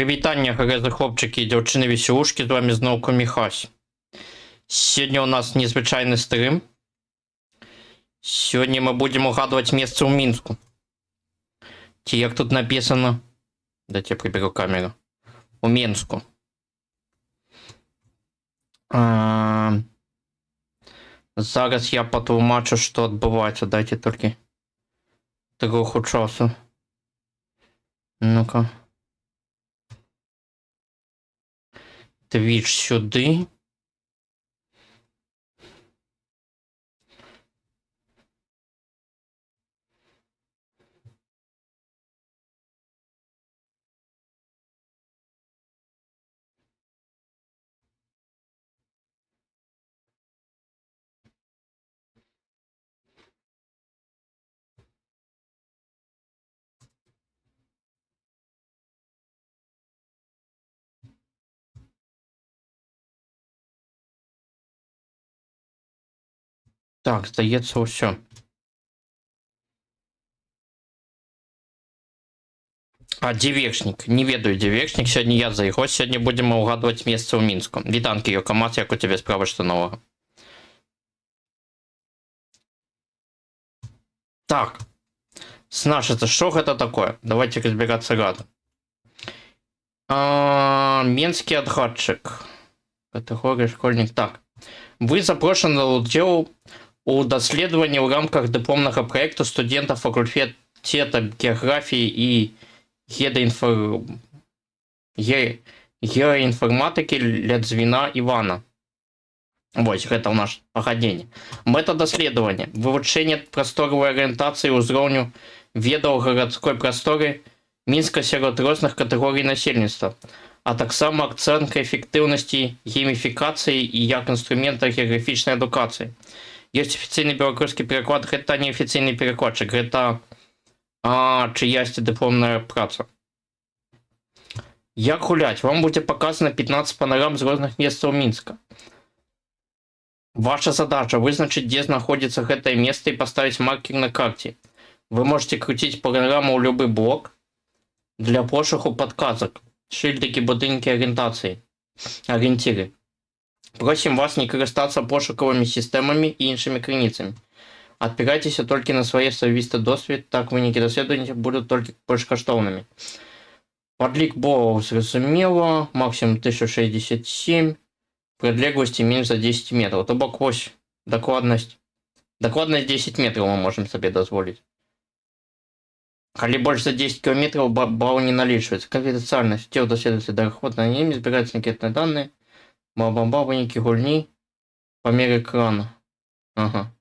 Вітання, грези хлопчики і дівчини веселушки, з вами знову Коміхась. Сьогодні у нас незвичайний стрим. Сьогодні ми будемо угадувати місце у Мінську. Ті, як тут написано. Дайте я приберу камеру. У Мінську. Зараз я потлумачу, що відбувається. Дайте тільки трохи часу. Ну-ка. Твіч сюди. Так, здається, усе. А, Дівечник. Не ведаю Дівечник. Сьогодні я за його. Сьогодні будемо угадувати місце у Мінську. Вітанки, Йокомат, як у тебе справа, що нового? Так. Значит, что это такое? Давайте разбираться рядом. Менский отгадчик. Категория школьник. Так. Вы запрошены на удел у доследования в рамках дипломного проекта студентов факультета географии и геоинформатики Лядзвіна Івана. Вось, гэта ў наш пагадненне. Мэта даследавання. Вывучэнне прасторавай арыентацыі ўзроўню ведаў гарадской прасторы Мінска сярод розных катэгорый насельніцтва, а таксама ацэнка эфектыўнасці гейміфікацыі і як інструмента геаграфічнай адукацыі. Ёсць афіцыйны беларускі пераклад, гэта не афіцыйны перакладчык, гэта чыясьці дыпломная праца. Як гуляць? Вам будзе паказана 15 панорам з розных месцаў Мінска. Ваша задача вызначыць, дзе знаходзіцца гэтае месца і паставіць маркер на карце. Вы можете круціць панораму ў любы блок для пошуку падказак, шыльдыкі, будынкі арыенціры. Просім вас не карыстацца пошукавымі сістэмамі і іншымі крыніцамі. Адпірайцеся толькі на свае асабісты досвед, так вынікі даследавання будуць толькі больш каштоўнымі. Падлік балаў зразумела, максімум 1067. Прыдлегласці менш за 10 метров. То бок вось дакладнасць 10 метров мы можем сабе дазволіць. Калі больш за 10 километров бал не налічваецца. Конфідэнцыяльнасць цел даследуецца дараход на ними, збіраюцца анкетныя данные, бал-бал-бал, вынікі гульні, памер экрана. Ага.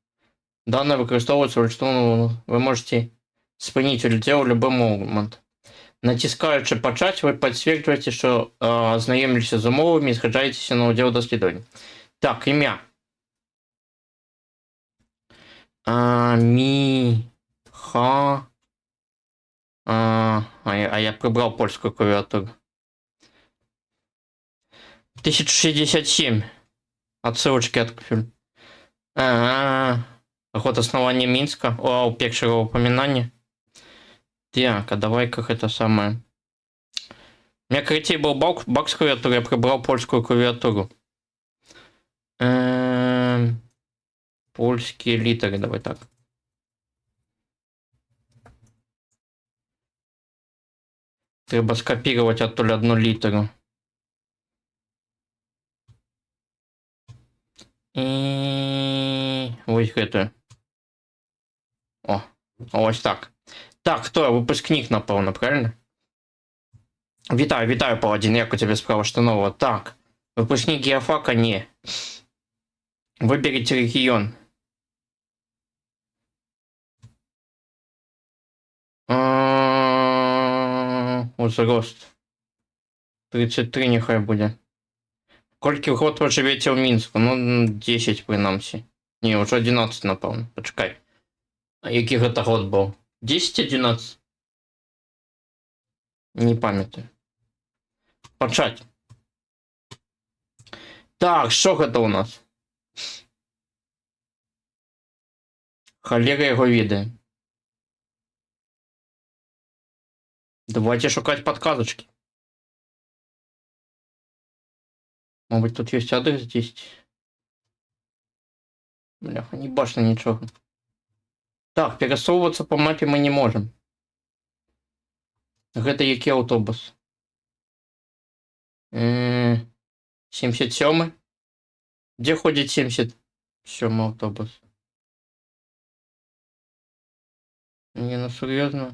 Данные выкарыстоўваюцца ўручную. Вы можете спыніць удзел у любы момант. Націскаючы пачаць, вы пацверджваеце, што азнаёміліся з умовамі і згаджаецеся на ўдзел у даследаванні. Так, імя. Міха. Я прыбраў польскую клавіатуру. 1067. Отсылочки открыл. Год основания Мінска. У першого упоминания. Так, а давай-ка это самое. У меня критей был баг с клавиатуры, я прибрал польскую клавиатуру. Польские литеры, давай так. Треба скопировать оттуда одну литеру. И ось это. О, ось так. Так, хто? Випускник, напевно, правильно? Вітаю, Паладін, як у тебе справа, що нового? Так, випускник геофака? Ні. Виберіть регіон. Узрост. 33 нехай буде. Колькі год ви живете в Мінську? Ну, 10, принамсі. Ні, вже 11, напевно. Почекай. А який гэта год був? 10-11? Не пам'ятаю. Почать. Так, що гэта у нас? Холера його віде. Давайте шукати подказочки. Может быть, тут есть адрес 10? Бляха, не башня, ничего. Так, пересовываться по мапе мы не можем. Гэта які аўтобус? 77? Где ходит 77 автобус? Не, ну серьезно.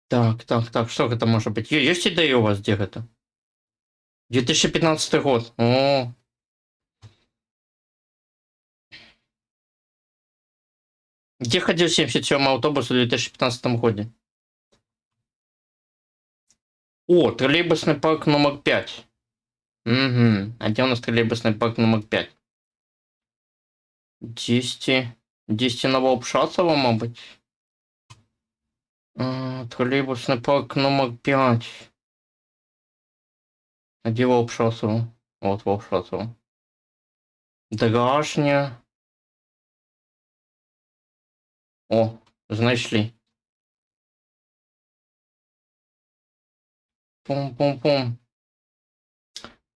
Так, что это может быть? Есть идея у вас, где это? 2015 год. О, где ходил 77 автобус в 2015 году? О, троллейбусный парк номер 5. Угу. А где у нас троллейбусный парк номер 5? 10 Новообшацово, мабуть. Троллейбусный парк номер 5. А где Волшатово? Вот Волшатово. Дорожня. О, знайшли. Пум-пум-пум.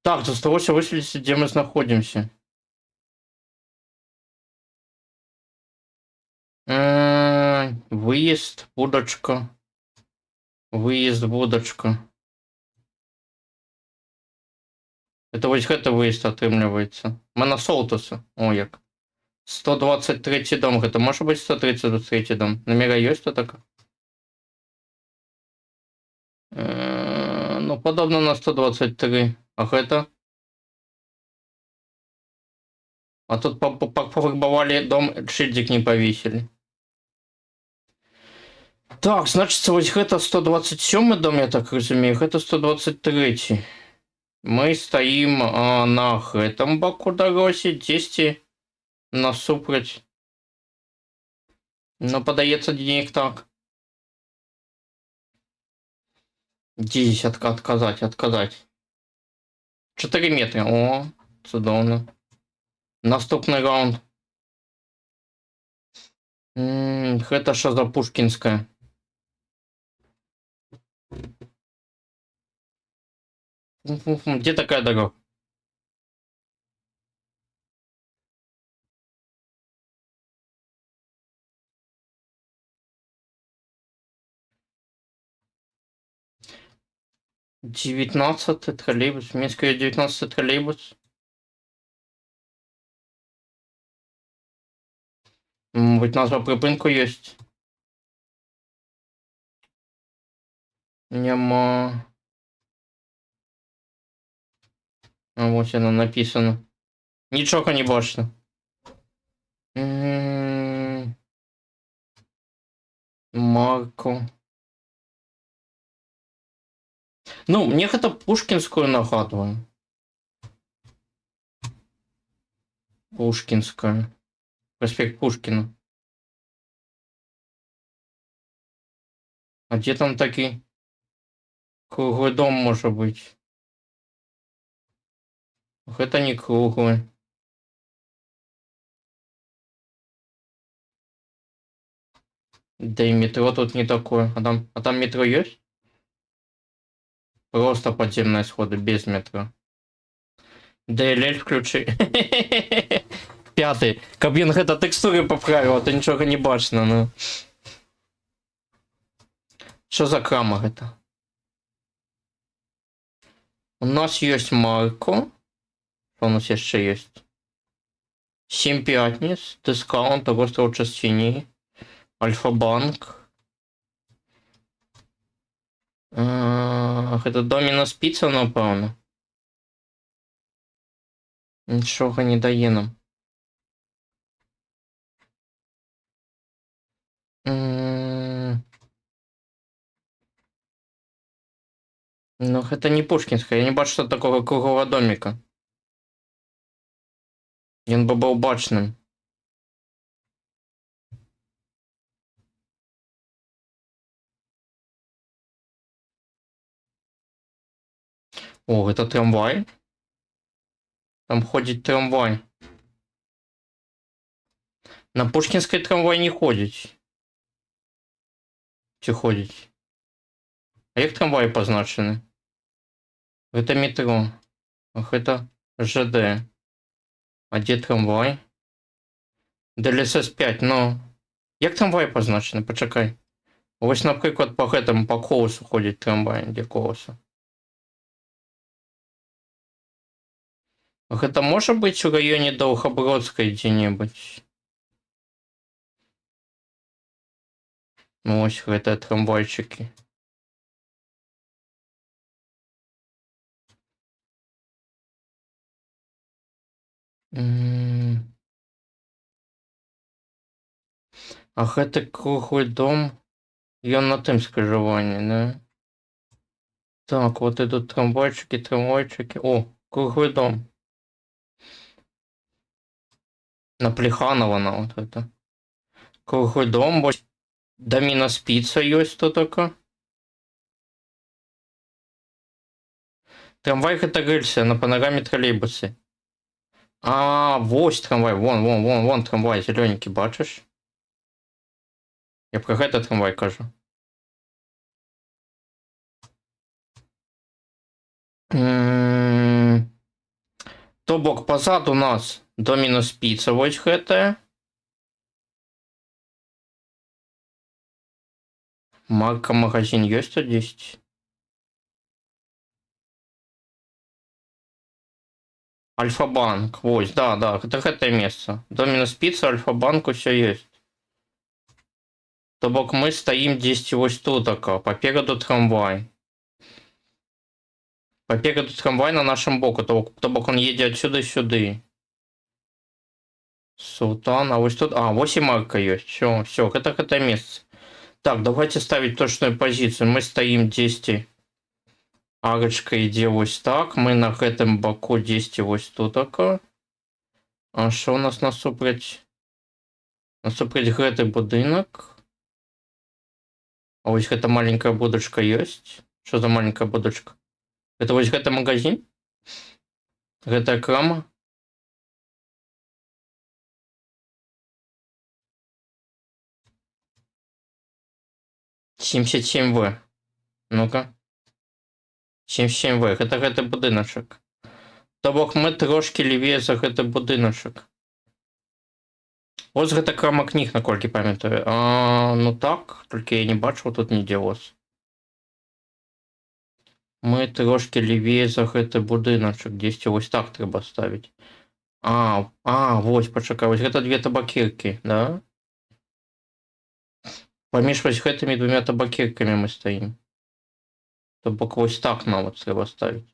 Так, засталося высветліць, где мы находимся. Выезд, будочка. Выезд, будочка. Это вось гэта выезд атрымліваецца. Мы на Солтуса. О, як. 123 дом. Гэта можа быць 133 дом. Номера ёсць то так? Ну, падобна на 123. А гэта? А тут пафарбавалі дом, шыльдзік не павесілі. Так, значыцца, вось гэта 127 дом, я так разумею, гэта 123. Мы стаім на гэтым баку дарозе, дзесьці насупраць. Ну, падаецца, неяк так. 10 адказаць. 4 метры. О, цудоўна. Наступны раунд. Гэта що за Пушкінская? Где такая дорога? Девятнадцатый троллейбус. Минская 19 троллейбус. Быть назва припинку есть. Нема. А вот она написано. Ничего не бачно. Марку. Ну, мне гэта Пушкінскую нагадвае. Пушкінская. Проспект Пушкина. А где там такі круглый дом может быть? Это не круглый. Да и метро тут не такое. А там метро есть? Просто подземные сходы без метро. DLL включи. Пятый. Каб ён гэта тэкстуры поправіў, а то нічога не бачна, ну. Что за крама гэта? У нас есть Марко. Что у нас еще есть? 7 пятниц. Дискаунт, остров частині. Альфа-банк. Гэта Домінос Піца, напэўна. Нічога не дае нам. Ну, гэта не Пушкінская. Я не бачу такого круглого домика. Ён бы быў бачным. О, гэта трамвай. Там ходит трамвай. На Пушкінський трамвай не ходить. Чи ходить? А як трамвай позначены? Это метро. Ах, это ЖД. А де трамвай? ДЛСС 5, ну. Як трамвай позначены? Почекай. Ось, наприклад, по гэтаму, по колесу ходить трамвай, де колесо. Гэта можа быць у раёне Даўгабродскай дзе-небудзь? Ну, ось гэтыя трамвайчыкі. А гэты круглы дом, ён на тым скрыжаванні, да? Так, вот идут трамвайчики, трамвайчики. О, круглый дом. На Плеханова на вот это. Круглый дом, вот Домина спица есть то только. Трамвай гэта рельсы на панораме троллейбусы. А, вось трамвай, вон трамвай, зелененький, бачиш? Я про гэта трамвай кажу. То бок позаду нас Домина спица, вось гэтая. Марка магазин есть тут 10. Альфа-банк, вось, да, это гэтае место. Домина спица, Альфа-банк, усё есть. То бок мы стаім дзесьці вось тутака, папераду трамвай. Папераду трамвай на нашем боку, то бок он едзе отсюда сюды. Султан, а вось тут... А, вось и марка есть. Все, это место. Так, давайте ставить точную позицию. Мы стоим 10. Арочка ідзе вось так. Мы на гэтым боку 10 вось тутака. А что у нас насупраць? Насупраць гэты будынак. А вось гэта маленькая будочка есть. Что за маленькая будочка? Это вось гэта магазин? Гэтая крама? «77В». Ну-ка. 77В. Гэта будыначак. То бок мы трошки левее за гэты будыначак. Ось гэта крама кніг, наколькі памятаю. Ну так, толькі я не бачыў тут нідзе ось. Мы трошки левее за гэты будыначак. Дзесьці вось так трэба ставіць. Вось, пачакай, вось гэта две табакеркі, да? Паміж вось гэтымі двумя табакеркамі мы стаім. То бок вось так нават трэба ставіць.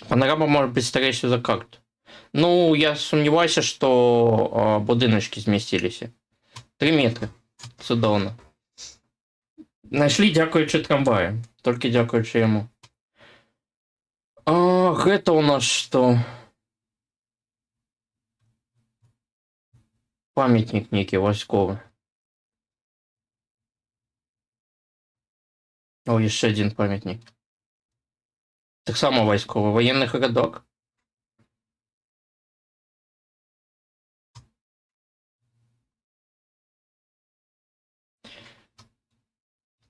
Панорама может быть старейшей за карту. Ну, я сомневаюсь, что будыночки змясціліся. 3 метра. Цудоўна. Нашли дзякуючы трамваю. Толькі дзякуючы яму. Гэта у нас что? Памятник нейкі вайсковы. О, яшчэ один памятник. Таксама вайсковы. Военный городок.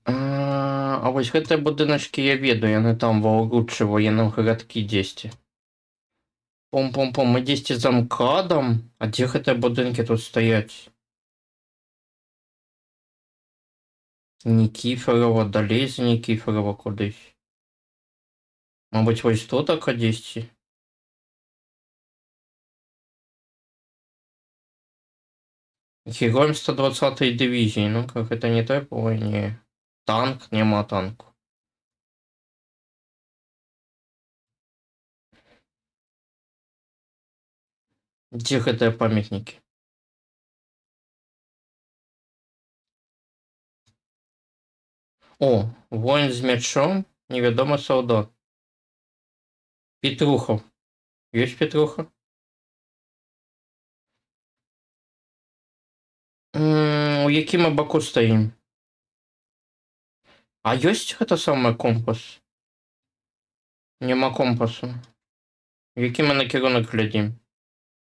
А вось гэтыя будыначкі я ведаю, яны там ва ўгрудчы военным гарадкі дзесьці. Пом-пом-пом, мы дзесьці за МКАДам? А дзе гэтыя будынкі тут стаяць? Никифорова, далей за Никифорова кудысь. Мабыць, вось тут так дзесьці. Героем 120-й дивизии. Ну как это не той по войне. Танк, нема танку. Где гэтыя памятники? О, воин с мячом, неведомый солдат. Петруха. Есть Петруха? У якім мы баку стаім? А ёсць гэта самый компас? Нема компасу. Які мы накірунак глядзім?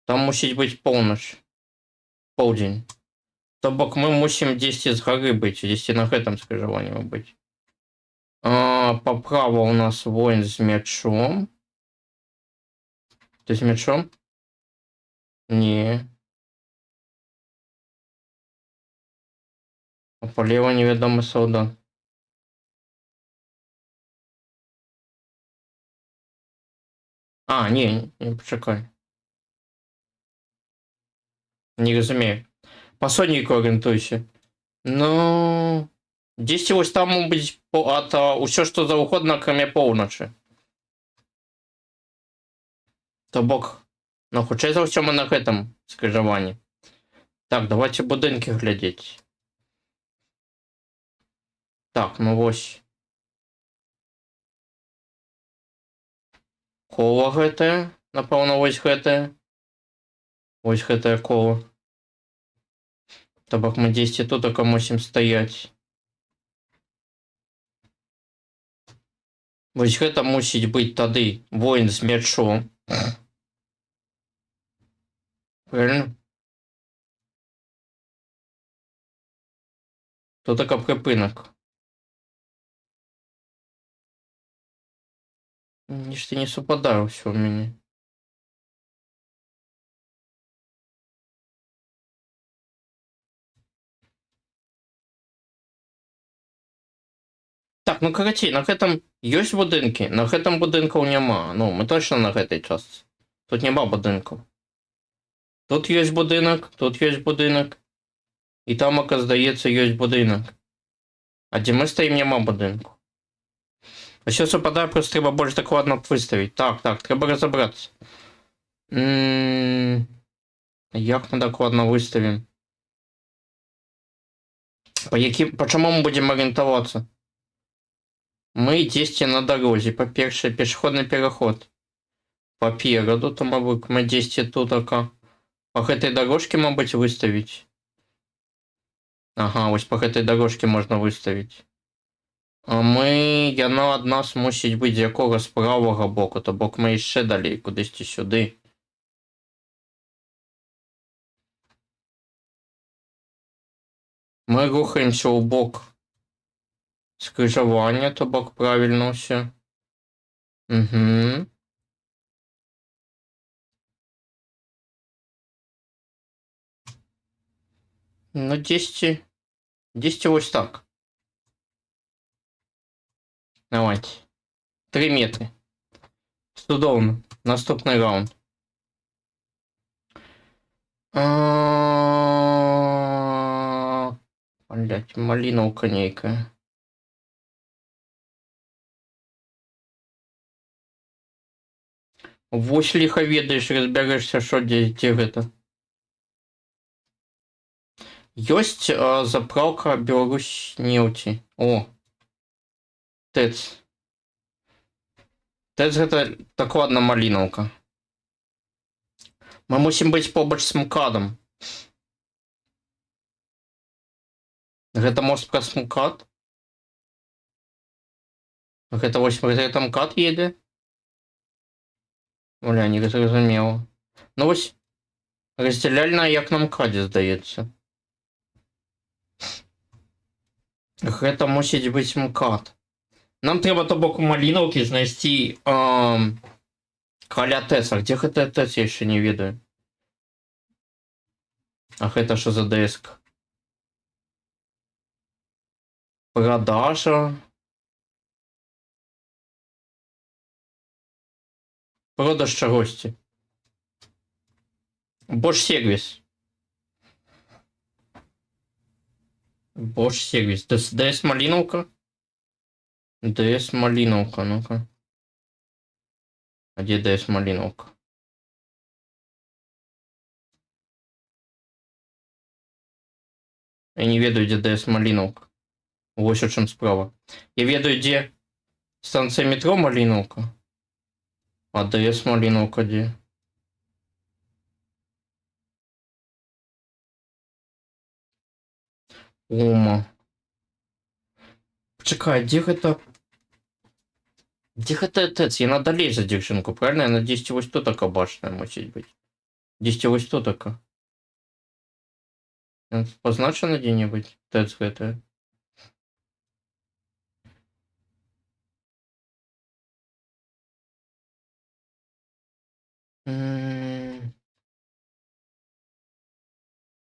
Там мусить бути полночь. Полдень. То бок мы мусим 10 з гары быць, 10 на гэтым скрыжаванні быць. По праву у нас воин с мячом. Ты с мячом? Не. А полева неведомый солдат. Не, почекай. Не разумею. По сонніку орієнтуйся. Ну... 10 ось там може бути от усё, що завгодно, крім поўначы. То бок, ну, хутчэй за ўсё мы на гэтым скрыжаванні. Так, давайте будынкі глядзець. Так, ну вось. Кола гэтае, напэўна, вось гэтае. Вось гэтае кола. То бок мы 10 тут мусім стаяць. Вось гэта мусіць быць тады воін з мячом. Правильно? Тут припинок. Нічто не супадае ўсё ў мяне. Так, ну карацей, на гэтым ёсць будынкі, на гэтым будынкаў няма. Ну, мы точно на гэтай частцы. Тут няма будынкаў. Тут ёсць будынак, тут ёсць будынак. І там, здаецца, ёсць будынак. А дзе мы стаім, няма будынку. Усё супадае, просто трэба больш дакладна выставіць. Так, трэба разабрацца. Як мы дакладна выставім? Па чаму мы будзем арыентавацца? Мы дзесьці на дарозе. Па-першае, пешаходны пераход. Папераду, то, мабыць, мы дзесьці тут па гэтай дарожкі, мабыць, выставіць. Ага, вось па гэтай дарожкі можна выставіць. А яна ад нас мусіць быць з якога з правага боку, то бок мы яшчэ далей, кудысьці сюды. Мы рухаемся ў бок скрыжавання, то бок правільна ўсё. Угу. Ну, 10 вось так. Давайте. 3 метры. Цудоўна. Наступны раунд. Блять, малінаўка нейкая. Вось ліха ведаеш, разбярэшся, што дзе гэта. Ёсць заправка Беларусь нефти. О! ТЭЦ. ТЭЦ гэта дакладна малінаўка. Мы мусім быць побач з МКАДам. Гэта мост праз МКАД? Гэта вось гэта МКАД едзе? Бля, не зразумела. Ну вось раздзяляльная як на МКАДзе, здаецца. Гэта мусіць быць МКАД. Нам трэба то бок у малінаўкі знайсці каля ТЭЦа. Дзе гэта ТЭЦ, я яшчэ не ведаю. А гэта што за ДСК? Продажа. Продаж чагосьці. Bosch сервис. Bosch сервис. ДС малінаўка? ДС малінаўка, ну-ка. А дзе ДС малінаўка? Я не ведаю, дзе ДС малінаўка. Вось у чым справа. Я ведаю, дзе станцыя метро малінаўка. А ДС малінаўка дзе? Ома. Почекай, дзе гэта? Дзе гэта ТЭЦ? Яна далей за дзяўчынку, правильно? Яна дзесьці вось тут бачная мусіць быць. 10 ось тут така. Позначено где-нибудь? ТЭЦ это.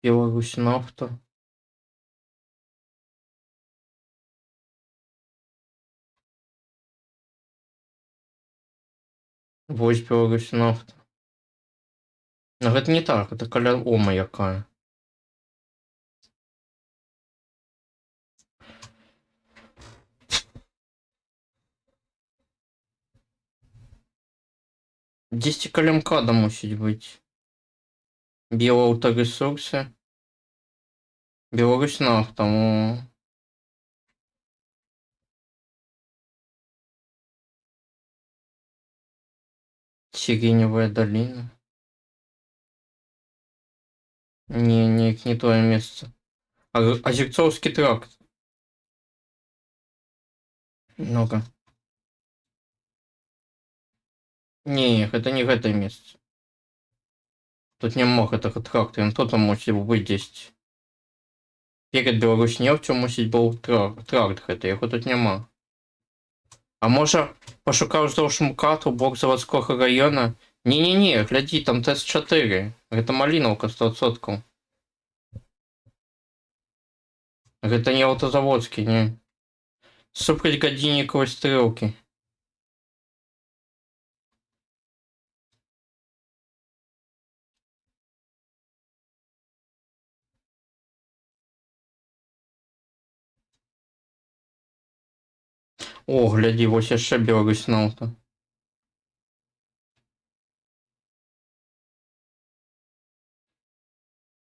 Беларусь нафта. Вось Беларусь нафта. Но гэта не так, это каля Ома якая. Дзесьці каля МКАДа мусіць быць. Белаўтаресурсы. Беларусь нафта. О. Сиреневая долина. Не твое место. Озерцовский тракт. Ну-ка. Не, это не гэта место. Тут не мог гэтага тракта, ён тут мусіць быць дзесьці. Перед Беларусь нефтью мусіць быў тракт гэты, яго тут няма. А можа, пошукаў уздоўж МКАД у бок заводскога района? Не, глядзі, там ТЭС-4. Гэта Малінаўка 100%. Гэта не аўтазаводскі, не. Супраць гадзіннікавай стрэлкі. О, глядзі, вось яшчэ Беларусь нафта.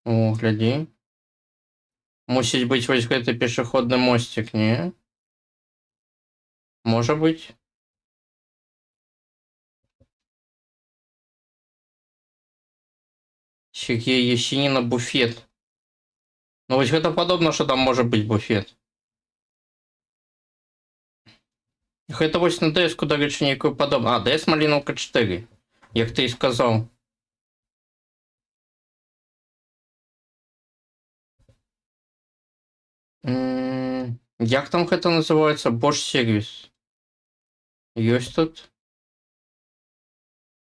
О, глядзі. Мусіць быць вось гэты пешаходны мосцік, не? Можа быць. Сергей Есенина буфет. Ну вось гэта падобна, што там можа быць буфет. Гэта вось на ДС-ку, дарэчы, нейкую падобна. А, ДС Малінаўка 4, як ты і сказаў. Як там гэта называецца? Bosch сервис. Ёсць тут?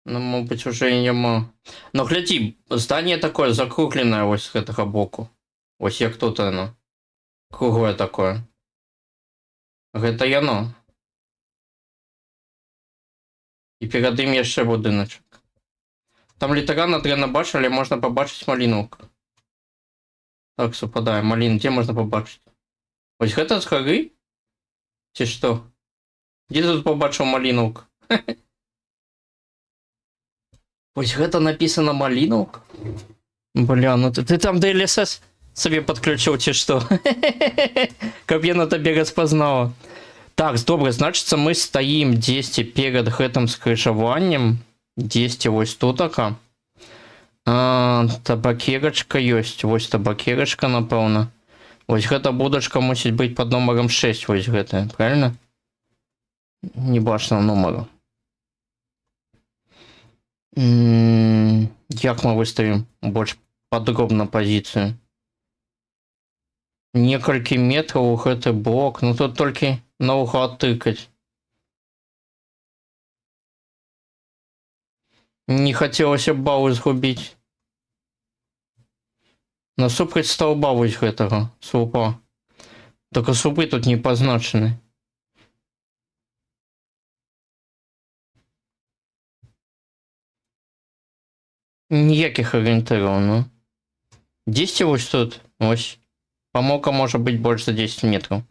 Ну, мабыць, уже і няма. Но глядзі, зданне такое закругленае вось з гэтага боку. Вось як тут яно. Круглое такое. Гэта яно. І перад ім яшчэ будыначак. Там літаральна дрэнна бачыць, але можна пабачыць Малінаўку. Так, супадае. Малін, дзе можна пабачыць? Вось гэта з гары? Ці што? Дзе тут побачыў Малінаўку? Вось гэта написано Малінаўка? Бля, ну ты там DLSS себе подключил, ці што? Каб яна табе распазнала. Так, добра, значыцца мы стаім дзесьці перад гэтым скрыжаваннем. Дзесьці вось тутака. Табакерачка ёсць. Вось табакерачка, напэўна. Вось гэта будачка мусіць быць пад нумаром 6. Вось гэтая, правильно? Не бачна нумару. Як мы выставім больш падробна пазіцыю? Некалькі метраў у гэты блок. Ну тут толькі наўгад тыкаць. Не хацелася б балы згубіць. Насупраць стаўба вось гэтага слупа. Так слупы тут не пазначаны. Ніякіх арыентыраў, ну. 10 вось тут, ось. Памылка можа быць больш за 10 метраў.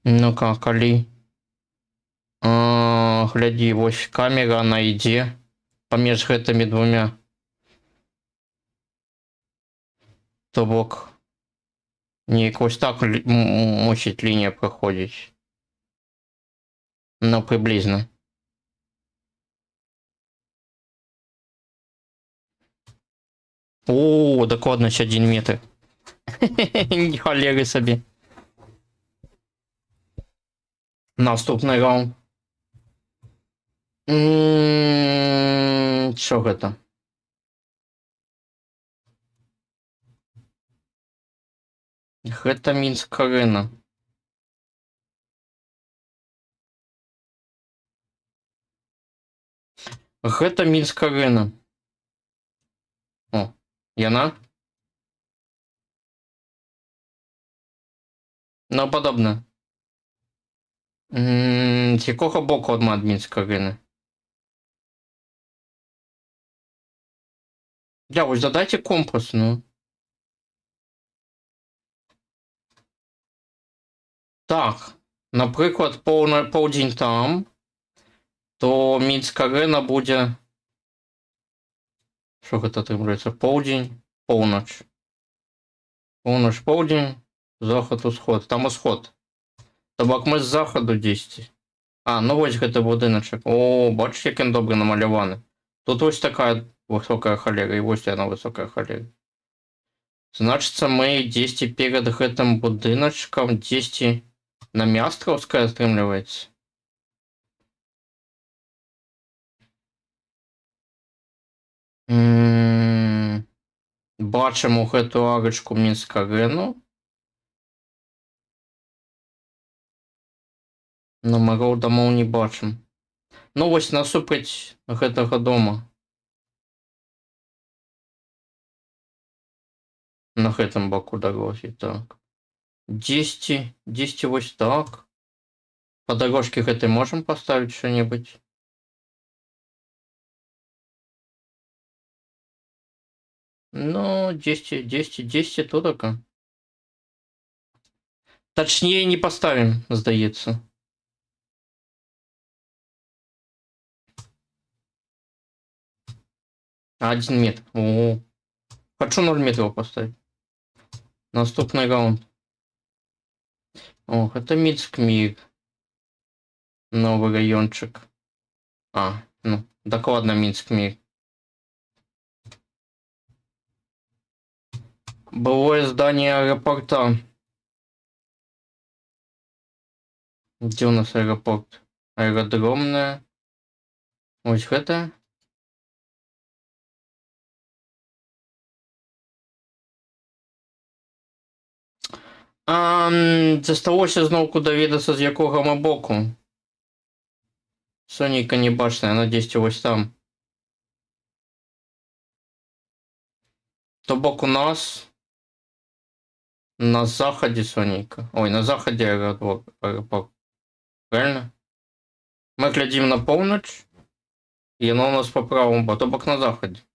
Ну-ка, калі... глядзі, вось камера, она ідзе паміж гэтымі двумя. То бок, неяк вось так мусіць лінія праходзіць. Ну, приблизно. О, дакладнасць 1 метр. Халеры сабе. Наступний раунд. Що гэта? Гэта Мінск-арена. Гэта Мінск-арена. О, яна? Ну, падобна. З якога боку ад Мінск-арены? Вось задайце компас, ну. Так, напрыклад, поўдзень там, то Мінск-арена будзе... Што гэта атрымліваецца? Поўдзень, поўнач. Поўнач, поўдзень, захад, усход. Там усход. То бок мы з захаду дзесьці. А, ну вось гэты будыначак. О, бачыш, як ён добра намаляваны. Тут вось такая высокая халера, і вось яна высокая халера. Значыцца, мы дзесьці перад гэтым будыначкам, дзесьці на Мястраўскай атрымліваецца. Бачым у гэтую арачку Мінск-арэну. Нумароў дамоў не бачым. Ну вось насупраць гэтага дома. На гэтым баку дарогі, так. Дзесьці вось так. Па дарожкі гэтай можам паставіць што-небудзь? Ну, дзесьці тудака. Тачней не паставім, здаецца. А 1 метр. О, хочу 0 метров поставить. Наступный раунд. О, это Мінск-мір. Новый райончик. А, ну, докладно Мінск-мір. Былое здание аэропорта. Где у нас аэропорт? Аэродромное. Ось гэта. Засталося зноўку даведацца, з якога мы боку. Сонейка не бачная, яна дзесьці вось там. То бок у нас на захадзе Сонейка. Ой, на захадзе аэропорт. Правильно? Мы глядзім на поўнач, і яно у нас по правому боку, то бок на захадзе.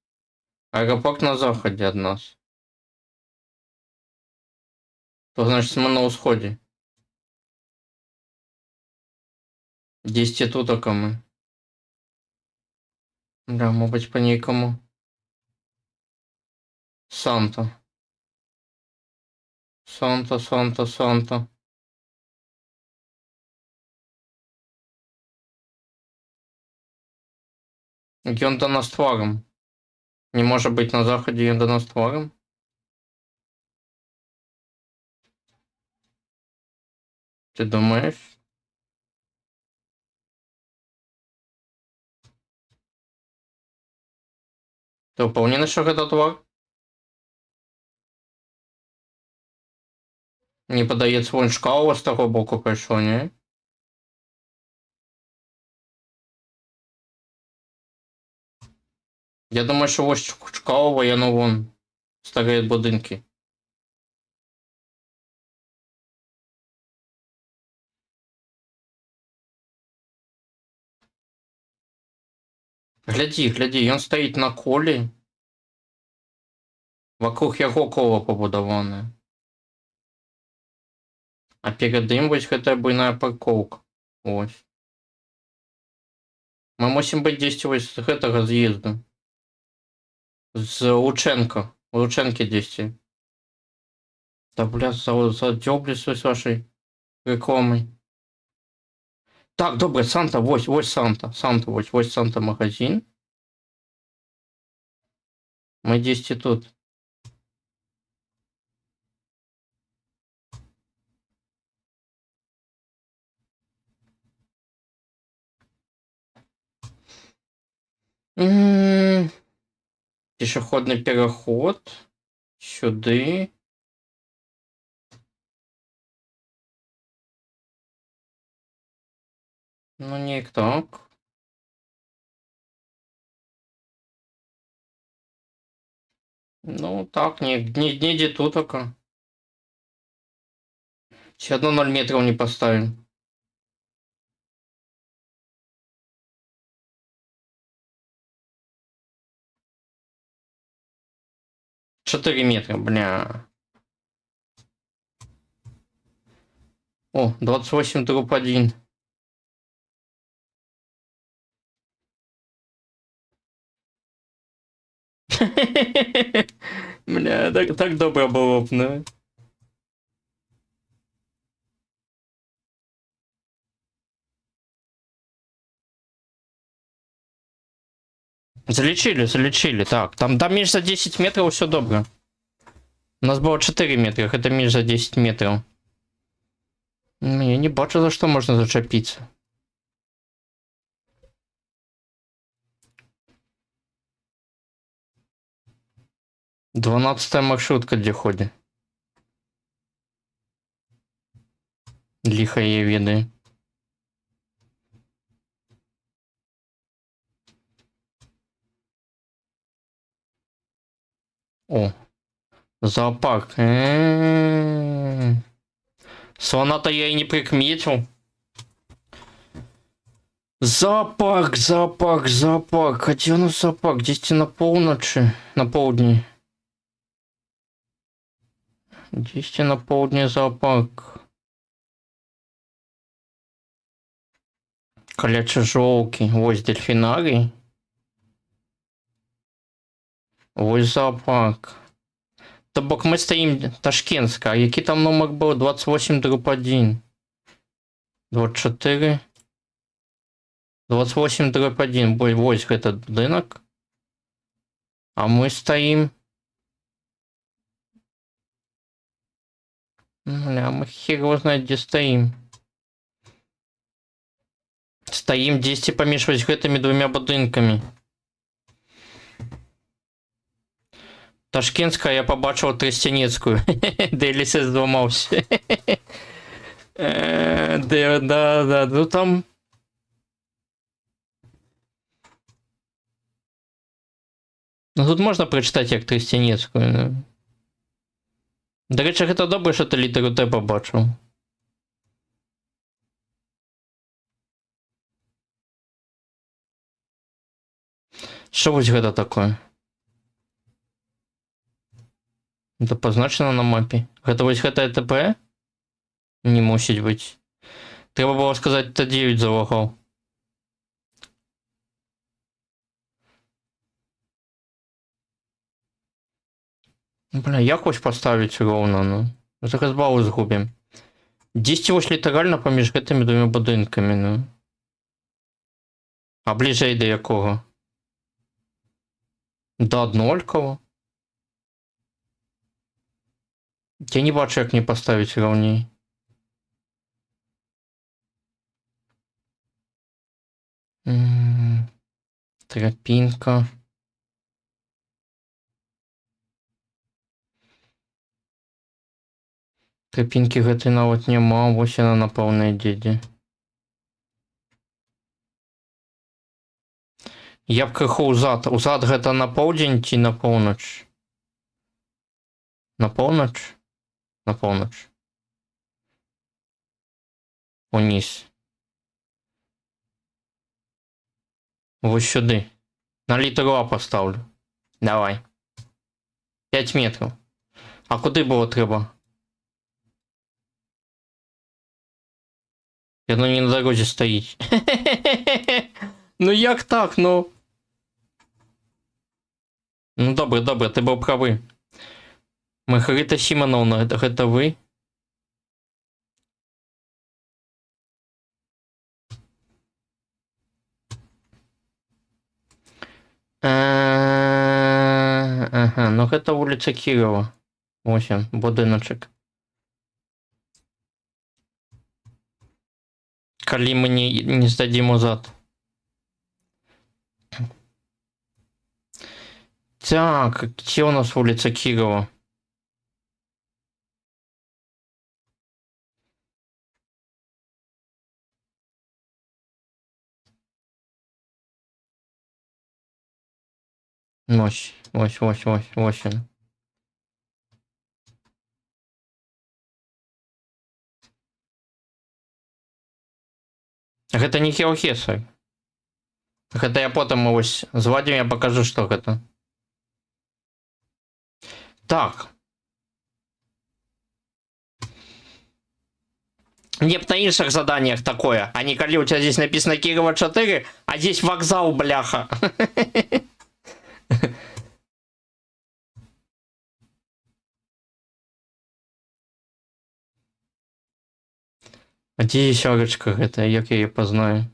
Аэропорт на захадзе ад нас. То значит мы на ўсходзе. Дзесьці тутака мы. Да, мабыць, по нейкаму. Санта. Санта. Ён да нас тварам. Не можа быць на захадзе, ён да нас тварам. Ты думаешь? Ты ўпэўнены, што гэта твар? Не падаецца, вон шкала з таго боку пайшла, не? Я думаю, що ось Чкалова, яно вон старі будинки. Гляді, ён стаіць на колі. Вокруг яго кола пабудаванае. А перед ім вось гэтая буйная паркоўка. Ось. Мы мусім быць дзесьці вось з гэтага з'езду. З Лучэнка. Лучэнкі дзесьці. Да, бля, задзёблюсь з вашай рекламай. Так, добре, Санта, вось Санта. Санта, вось Санта магазин. Мы дзесьці тут. М, Пешеходный переход. Сюди. Ну, не так. Ну, так, не тут только. Все одно 0 метров не поставим. 4 метра, бля. О, 28-1. Бля, так добре було б, ну. Залечили, так. Там між за 10 метров все добре. У нас было 4 метра, это між за 10 метров. Я не бачу, за что можно зачепиться. Дванадцатая маршрутка где ходит. Лихо її віди. О, зоопарк. Слона-то я и не прикметил. Зоопарк. Хотя у нас зоопарк? 10 на полночи, на полдні. 10 на полдні зоопарк. Колячі жовки. Ось дельфінарій. Ось зоопарк. Тобок ми стоїм Ташкентська. А який там номер був? 28-1. 24. 28-1. Ось этот будинок. А мы стоим. Бля, мы хер его знает, где стоим. Стоим 10 поміж ось гэтымі двумя будинками. Ташкентська я побачив Тростянецькую. Де лісе зламався. Да. Ну там. Ну тут можна прочитати як Тростянецькую. До речі, гэта добре, що ти літеру Т побачив. Що ось гэта такое? Это позначено на мапі. Гэта вось гэта ТП? Не мусить бути. Треба було сказати Т9 залагав. Бля, як ось поставить ровно, ну? Зараз балу згубим. 10 ось літерально поміж гэтымі двома будинками, ну. А ближей до якого? До однолького? Я не бачу, як не поставить ровней. Тропинка. Тропинки гэтай нават няма, вось яна на пэўнай дзедзе. Я б крыху ўзад. Узад гэта на поўдзень ці на поўнач? На поўнач? На поўнач. Уніз. Вось сюды. На літеру А поставлю. Давай. 5 метров. А куди було треба? Яно не на дорозі стоїть. Ну як так, ну? Ну добре, ти був правий. Маргарита Сімоновна, гэта ви? Ага, ну гэта вуліца Кірова. Ось он, будиночок. Калі мы не здадзім узад. Так, где у нас улица Кирова? Восемь. Гэта не Хеохеса. Гэта я потом вось звадзім, я покажу, что гэта. Так. Мне б на іншых заданиях такое, а не коли у тебя здесь написано Кирова 4, а здесь вокзал, бляха. А где есёрочка гэта, як я ее познаю?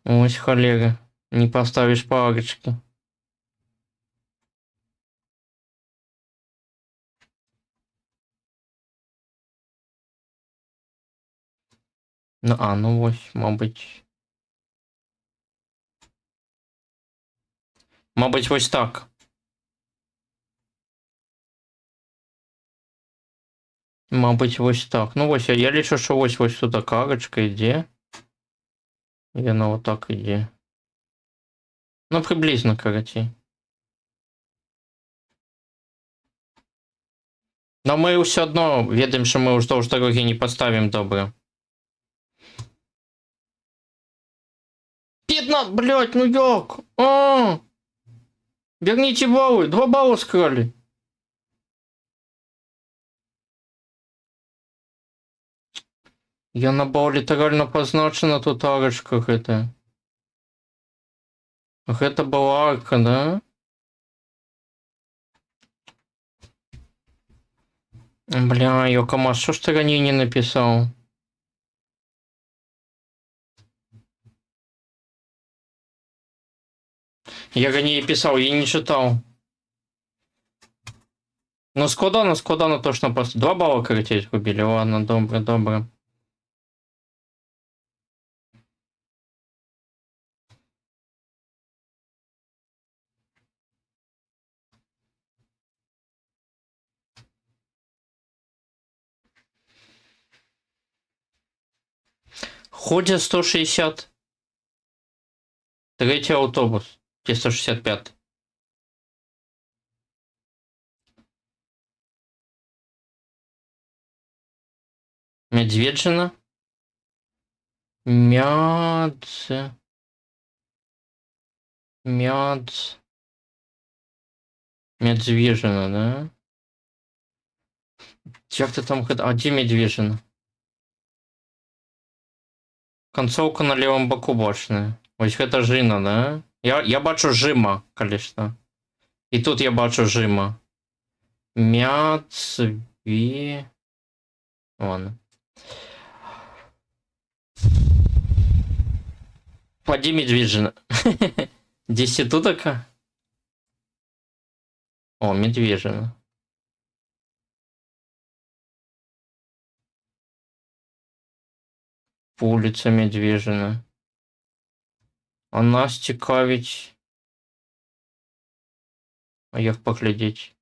Ось холера, не поставишь палочки. Ну ось, мабуть. Мабуть, ось так. Мабуть, ось так. Ну ось, я лічу, що ось сюди карочка йде. І вона отак йде. Ну, приблизно, короче. Но мы все одно ведаем, що ми уздовж дороги не поставим добре. 15, блядь, ну як? А! Верните баллы, 2 балла скрали. Я на бал літаральна позначена тут арочка гэта. Гэта была арка, да? Бля, Йокомас, что ж ты ранее не написал? Я ранее писал, я не читал. Ну, складано точно просто. 2 балла, короче, згубили. Ладно, добре. Ходя 160. Третий автобус. Где 165. Медведжина. Медвежина, да? Як ты там... А где Медвежина? Концовка на левом боку бочная. Ось гэта Жина, да? Я бачу Жима, конечно. И тут я бачу Жима. Ладно. Поди Медвежина. 10 тутока? О, Медвежина. Улица Медвежина. А нас цікавить. А як поглядеть?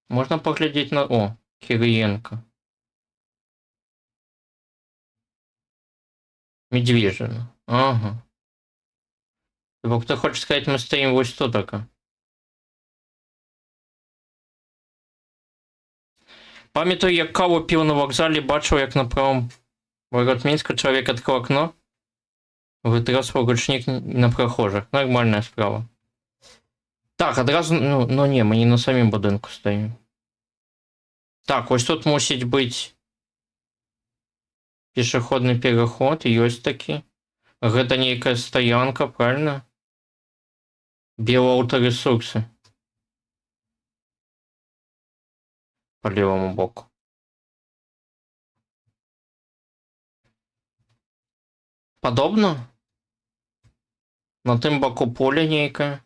Можно поглядеть на... О, Кириенко. Медвежина. Ага. Ты хочешь сказать, мы стоим вот что такое? Пам'ятаю, як каву пив на вокзалі, бачив, як на правому ворот Мінська чоловік відкрив окно, витрав свій ручник на прохожих. Нормальна справа. Так, одразу, ну ні, ми не на самім будинку стоїмо. Так, ось тут мусить бути пішохідний переход, ёсць такі. Гэта нейкая стаянка, правильно? Белаўтаресурсы. По левому боку. Подобно? На тым боку поле нейкае.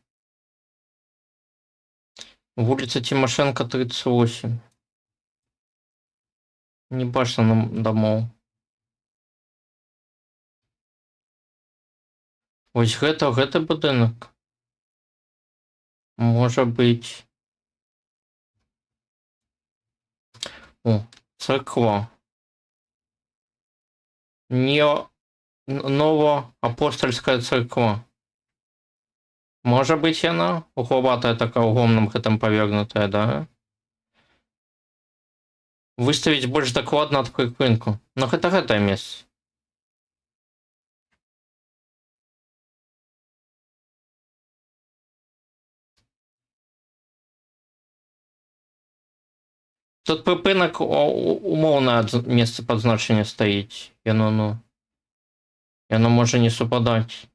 Вуліца Тимошенко, 38. Не бачно нам домов. Вось гэты будынак. Можа быць. О, царква. Новоапостольская царква. Можа быць яна? Угловатая такая угомным гэтым павергнутая, да? Выставіць больш дакладна ад прыпынку. Ну гэтае месца. Тут прыпынак умоўнае месца падзначення стаіць. Яно можа не супадаць.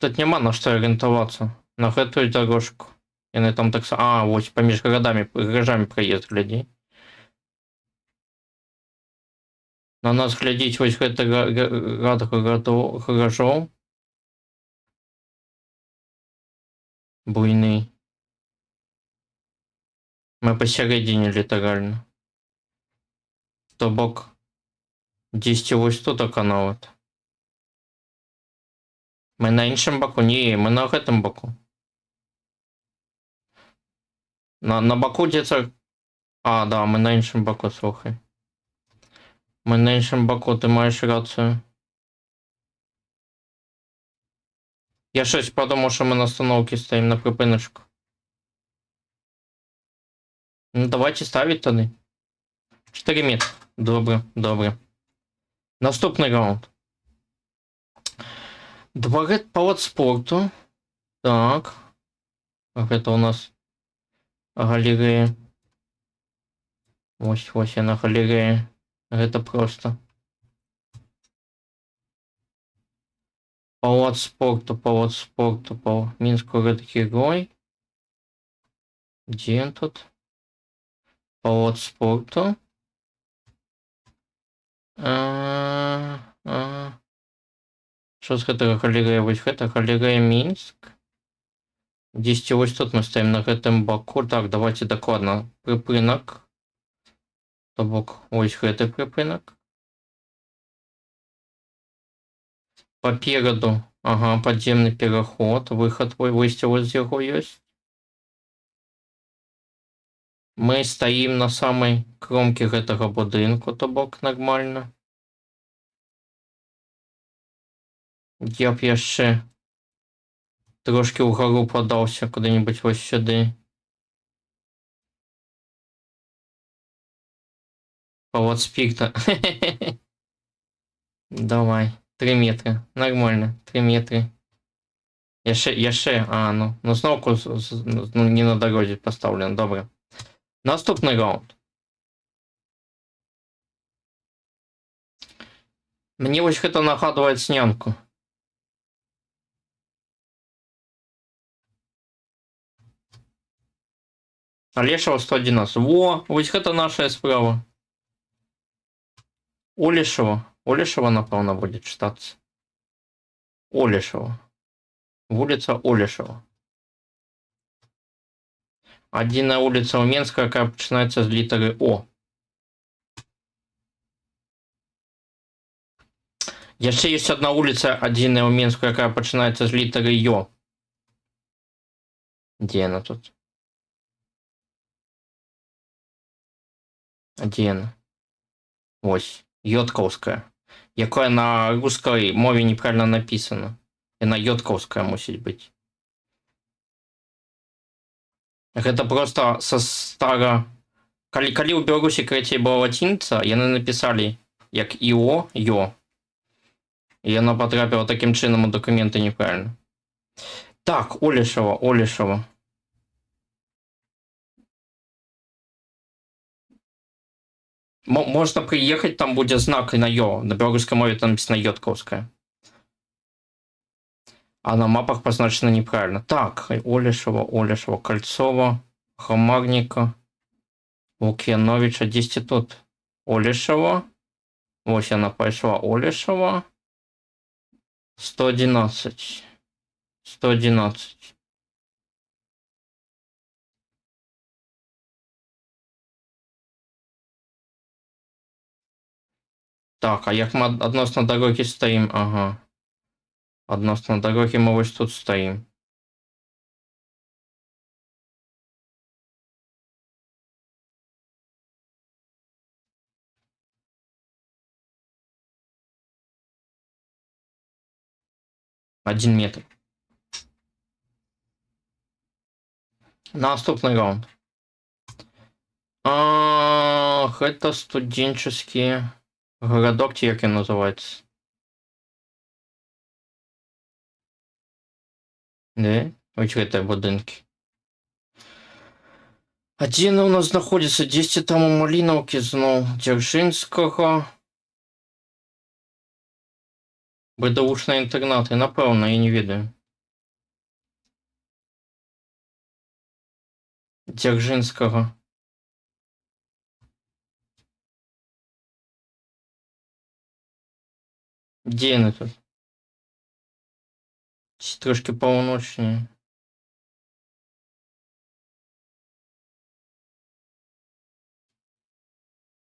Тут няма на што арыентавацца. На гэтую дарожку. Яны там таксама... вось паміж гаражамі праезд, глядзі. На нас глядзіць вось гэты рад гаражоў. Буйны. Мы пасярэдзіне літаральна. То бок, дзесьці вось тут нават. Мы на іншым баку? Не, мы на гэтым баку. На баку дзе... А, да, мы на іншым баку, слухай. Мы на іншым баку, ты маеш рацыю. Я щось подумаў, што мы на остановке стаім на прыпыначку. Ну, давайте ставіць тады. 4 метра. Добре, добре. Наступны раунд. Дварет палац спорту. Так. Гэта у нас галерэя. Вось яна галерэя. Гэта просто. Палац спорту. Мінск город герой. Дзе ён тут? Палац спорту. Що з гэтага галерэя? Вось гэта галерэя Мінск. Дзесьці вось тут мы стаім на гэтым баку. Так, давайте дакладна. Прыпынак. То бок, вось гэты прыпынак. Папераду. Ага, падземны пераход. Выхад выйсце вось з яго ёсць. Мы стаім на самай кромке гэтага будынку, то бок нармальна. Я б яшчэ трошки ўгару падаўся куды-нибудь вось сюды. Палац спірта. Давай, 3 метра. Нормально, 3 метры. Яшчэ, ну зноўку не на дарозе пастаўлена, добра. Наступны раунд. Мне вось гэта нагадвае снянку. Алешава 111. Во, вось гэта наша справа. Олешава, напэўна, будзе чытацца. Олешава. Вуліца Олешава. Адзіная вуліца ў Менска, якая пачынаецца з літары О. Яшчэ ёсць адна вуліца адзіная ў Менску, якая пачынаецца з літары Ё. Дзе яна тут? Дзе яна? Вось, Ёткаўская. Якая на рускай мове неправільна напісана. Яна Ёткаўская мусіць быць. Гэта просто са стара... Калі ў Беларусі карацей была лацініца, яны напісалі як ІО, Ё. І яна патрапіла такім чынам у дакументы неправільна. Так, Олешава. Можна прыехаць, там будзе знак на Ё. На беларускай мове там напісана Ёткаўская. А на мапах позначено неправильно. Так, Олешева, Кольцова, Хромарника, Лукьяновича. 10 тут. Олешева. Вот она пошла. Олешева. 111. Так, а як ми відносно дороги стоїмо? Ага. Відносно дороги ми ось тут стоїмо. Один метр. Наступний раунд. Это студенческий городок, ці як він називається? Да? Ось это будинки. Один у нас знаходиться 10 там у Малиновки, знов Дзержинського. БДУшні інтернати, напевно, я не ведаю. Дзержинського. Де вони тут? Трошки полуночні.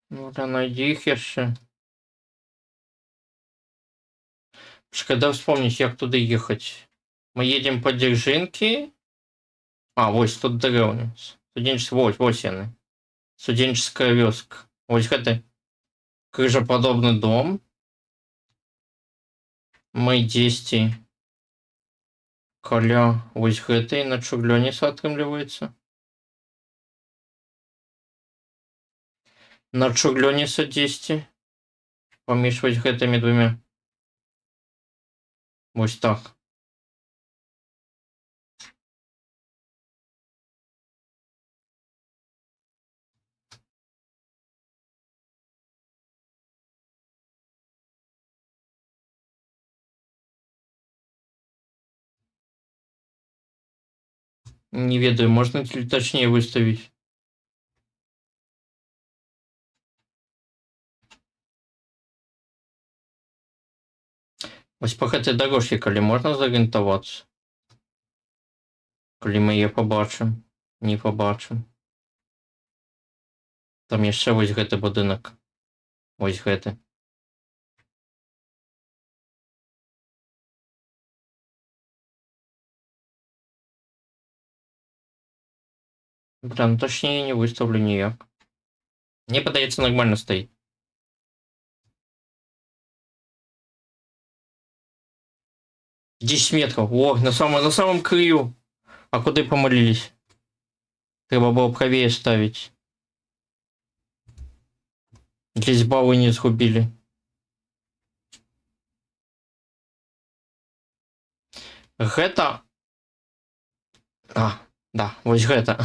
Ну, да, найди їх ще. Когда вспомнить, як туди їхати? Ми їдемо по Дзержинки. А, ось тут деревня. Ось яны. Студенческая вёска. Ось гэта крыжаподобный дом. Мы 10 каля ось гэтай на Чуглёніса атрымліваецца. На Чуглёніса 10 паміж вось гэтымі двумя. Вось так. Не ведаю, можно точнее выставить. Вось по гэтай дорожке, калі можна зарыентавацца? Калі мы яе побачым, не побачым. Там яшчэ вось гэты будынак. Вось гэты. Прям точнее не выставлю ніяк. Мне падаецца, нормально стоит. Десять метров. О, на самом краю. А куды помолились? Треба было правее ставить. Здесь баллы не згубили. Гэта... А, да, вось гэта.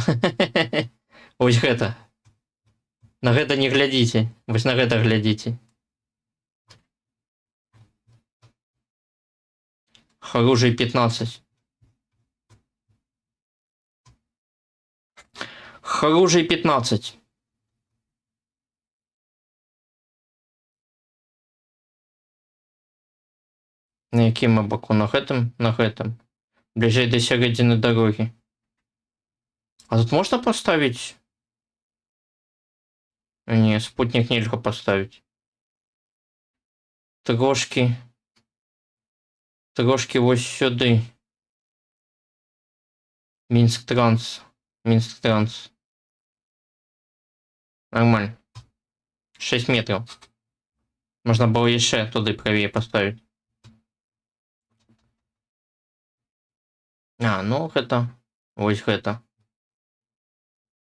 Вось гэта. На гэта не глядзіце. Вось на гэта глядзіце. Оружие 15. Оружие 15. На якім мы боку? На гэтым? На гэтым. Ближэй до сярэдзіны дороги. А тут можно поставить? Не, спутник нельзя поставить. Трошки вось сюды. Минск транс. Нормально. 6 метров. Можно было еще туда правее поставить. А, ну это. Ось гэта.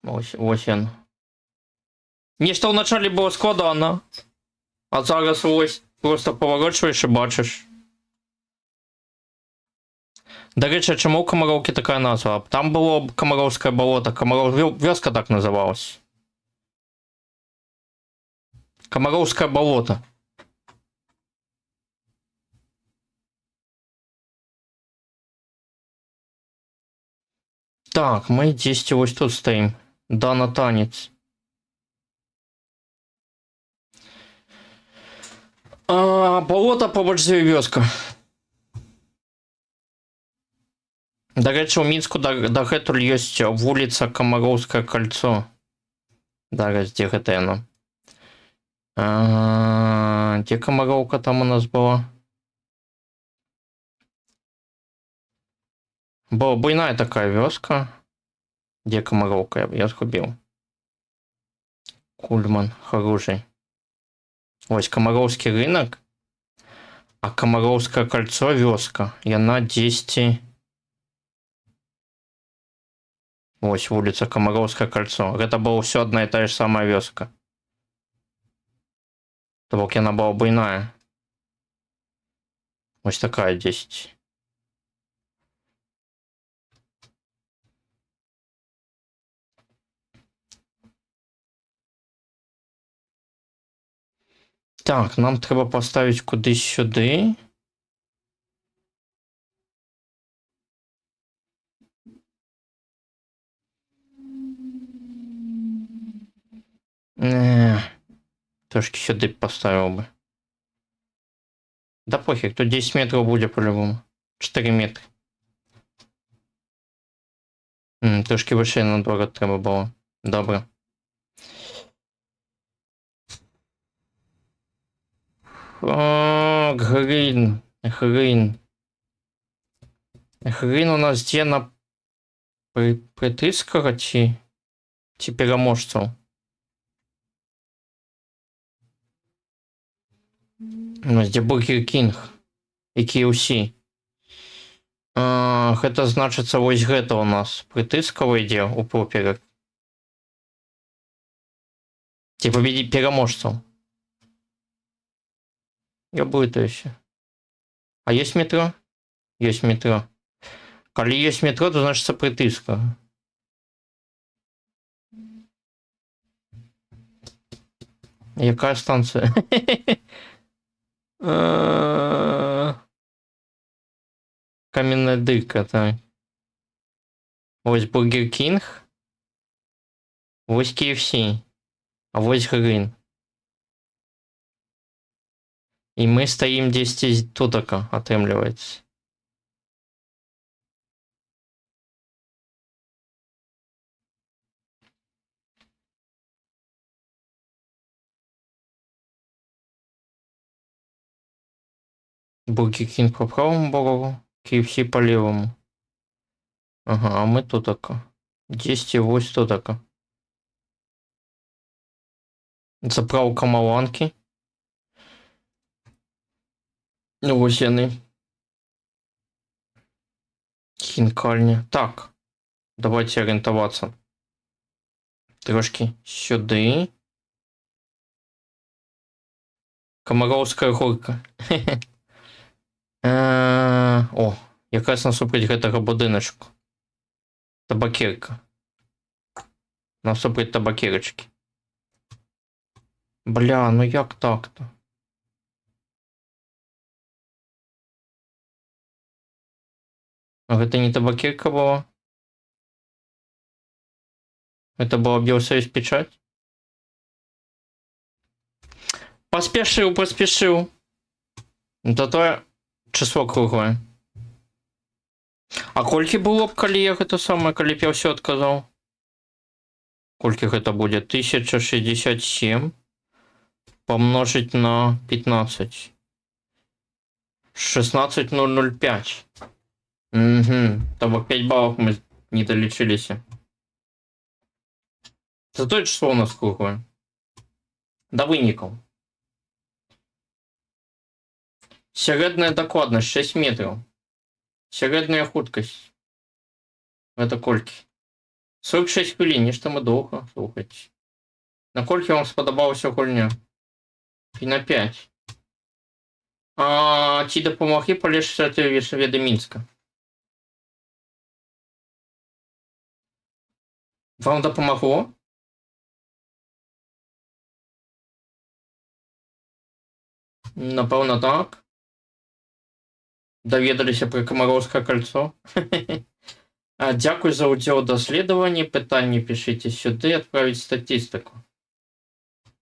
Ось он. Нешта вначале было складана. А зараз ось просто поворачиваешь и бачишь. До речі, чому у Комаровки така назва? Там було Комаровське болото, вёска так називалась. Комаровское болото. Так, мы 10 ось тут стоим. Да, на танец. Болото побач з вёска. До речі, у Мінску дагэтуль ёсць вуліца Камароўскае кольцо. Зараз, дзе гэта яно? Где Комаровка там у нас была? Была буйная такая вёска. Где Комаровка? Я сгубил. Кульман, хороший. Ось Комаровский рынок. А Комаровское кольцо вёска. Яна 10. Ось улица Комаровское кольцо. Это была все одна и та же самая вёска. То бок яна была буйная. Ось такая 10. Так, нам треба поставить кудись сюди. Трошки сюди поставив би. Да пофіг, тут 10 метрів буде по-любому. 4 метри. Трошки вище на дворот треба було. Добре. О, Грин. Грин у нас где на притискара чи переможців? У нас где Бургер Кинг и KFC. Это значится вось гэта у нас притыскава ідзе у поперек. Типа переможцаў. Я будет еще. А есть метро? Есть метро. Коли есть метро, то значится притыска. Якая станция? Каменная дырка, так. Ось Бургер Кинг. Ось KFC. А ось Грин. И мы стоим 10 тутака, отрымливается. Бургер Кинг по правому боку, KFC по левому. Ага, а мы тутака. 10 и 8 тутака. Заправка Маланки. Ось яны. Хінкальня. Так. Давайте орієнтуватися. Трошки сюди. Комаровська горка. О, якраз насуприть гэтага будиночку. Табакерка. Насуприть табакерочки. Бля, ну як так-то? А это не табакерка была? Это была Белсоюз печать? Поспешил. Зато число круглое. А кольки было б, калі я гэта самае, калі б я ўсё адказаў? Кольки гэта будзе? 1067 помножить на 15. 16005. Угу. Там 5 баллов мы не долечились. Зато число у нас круглое. До выников. Сярэдная дакладнасць 6 метров. Сярэдная хуткасць. Это колькі? 46 хвілін, нешта мы доўга, слухайце. Наколькі вам спадабалася гульня? І на 5. Ці дапамаглі палепшыць веды Мінска? Вам дапамагло? Напэўна, так. Даведаліся пра Камароўскае кольцо. Дзякуй за ўдзел у даследаванні. Пытанні пішыце сюды, адправіць статыстыку.